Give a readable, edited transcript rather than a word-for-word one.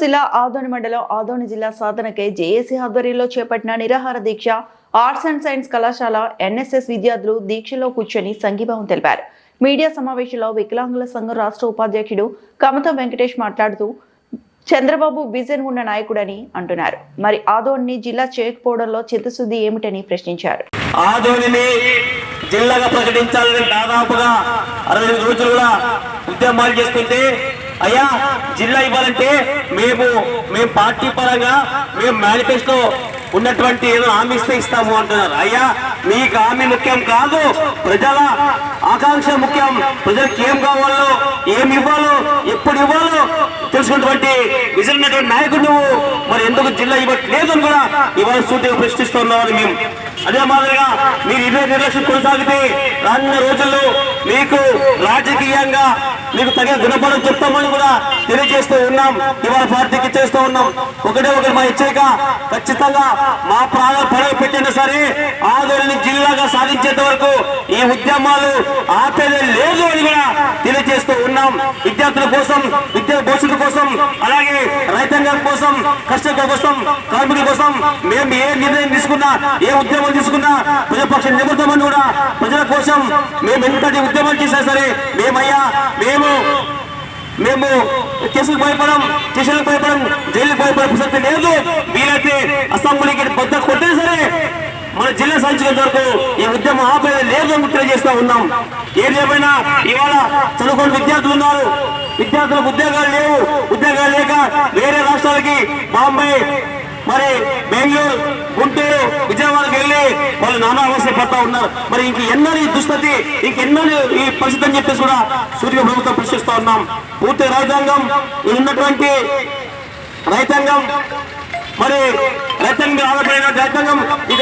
జిల్లా ఆదోని మండలం ఆదోని జిల్లా సాధనకై జేఏసీ ఆధ్వర్యంలో చేపట్టిన నిరాహార దీక్ష ఆర్ట్స్ అండ్ సైన్స్ కళాశాల ఎన్ఎస్ఎస్ విద్యార్థులు దీక్షలో కూర్చొని సంఘీభావం తెలిపారు. మీడియా సమావేశంలో వికలాంగుల సంఘం రాష్ట్ర ఉపాధ్యక్షుడు కమతం వెంకటేష్ మాట్లాడుతూ చంద్రబాబు విజన్ ఉన్న నాయకుడని అంటున్నారు. మరి ఆదోని జిల్లా చేయకపోవడంలో చిత్తశుద్ధి ఏమిటని ప్రశ్నించారు. ఆదోనిని జిల్లాగా ప్రకటించాలని దాదాపుగా 60 రోజులుగా ఉద్యమాలు చేస్తుంటే అయ్యా జిల్లా ఇవ్వాలంటే మేము పార్టీ పరంగా మేము మేనిఫెస్టో ఉన్నటువంటి ఏదో హామీ ఇస్తాము అంటున్నారు. అయ్యా మీకు హామీ ముఖ్యం కాదు, ప్రజల ఆకాంక్ష ముఖ్యం. ప్రజలకు ఏం కావాలో ఏమి ఇవ్వాలో ఎప్పుడు ఇవ్వాలో తెలుసుకున్నటువంటి విజన్ ఉన్నటువంటి నాయకుడు నువ్వు మరి ఎందుకు జిల్లా ఇవ్వట్లేదు అని కూడా ఇవాళ సూటిగా ప్రశ్నిస్తున్నామని మేము. అదే మాదిరిగా మీరు ఇదే నిర్లక్ష్యం కొనసాగితే రానున్న రోజుల్లో మీకు రాజకీయంగా మీకు తగిన గుణపడం చెప్తామని కూడా తెలియజేస్తూ ఉన్నాం. ఇవాళ పార్టీకి చేస్తూ ఉన్నాం. ఒకటే మా హెచ్చరిక, ఖచ్చితంగా మా ప్రాణాలు పడవ పెట్టినా సరే ఆదోని జిల్లాగా సాధించేంత వరకు ఈ ఉద్యమాలు ఆపేదే లేదు అని కూడా తెలియజేస్తూ ఉన్నాం. విద్యార్థుల కోసం, విద్యా భవిష్యత్తు కోసం, అలాగే రైతాంగం కోసం, కర్షకుల కోసం, కార్మికుల కోసం మేము ఏ నిర్ణయం తీసుకున్నా, ఏ ఉద్యమం తీసుకున్నా ప్రజాపక్షం నిలబడతామని కూడా ప్రజల కోసం మేము ఎంతటి ఉద్యమాలు చేసినా సరే మేము కేసులకు భయపడం, స్టేషన్లకు భయపడం, జైలుకు భయపడే ప్రసక్తి లేదు. వీలైతే అసెంబ్లీకి బద్ద కొట్టినా సరే మన జిల్లా సాధించేంత వరకు ఈ ఉద్యమం ఆపేది లేదు అని తెలియజేస్తా ఉన్నాం. ఏదేమైనా ఇవాళ చదువుకున్న విద్యార్థులు ఉన్నారు, విద్యార్థులకు ఉద్యోగాలు లేవు. ఉద్యోగాలు లేక వేరే రాష్ట్రాలకి బాంబే, మరి బెంగళూరు, గుంటూరు, విజయవాడకి వెళ్ళి వాళ్ళు నానా అవస్థ పడతా ఉన్నారు. మరి ఎన్నని దుస్థితి, ఇంకెన్నని ఈ పరిస్థితి అని చెప్పేసి కూడా సూర్య ప్రభుత్వం ప్రశ్నిస్తూ ఉన్నాం. పూర్తి రైతాంగం ఉన్నటువంటి రైతాంగం మరి రైతాంగం ఆధారపడిన రైతాంగం ఇక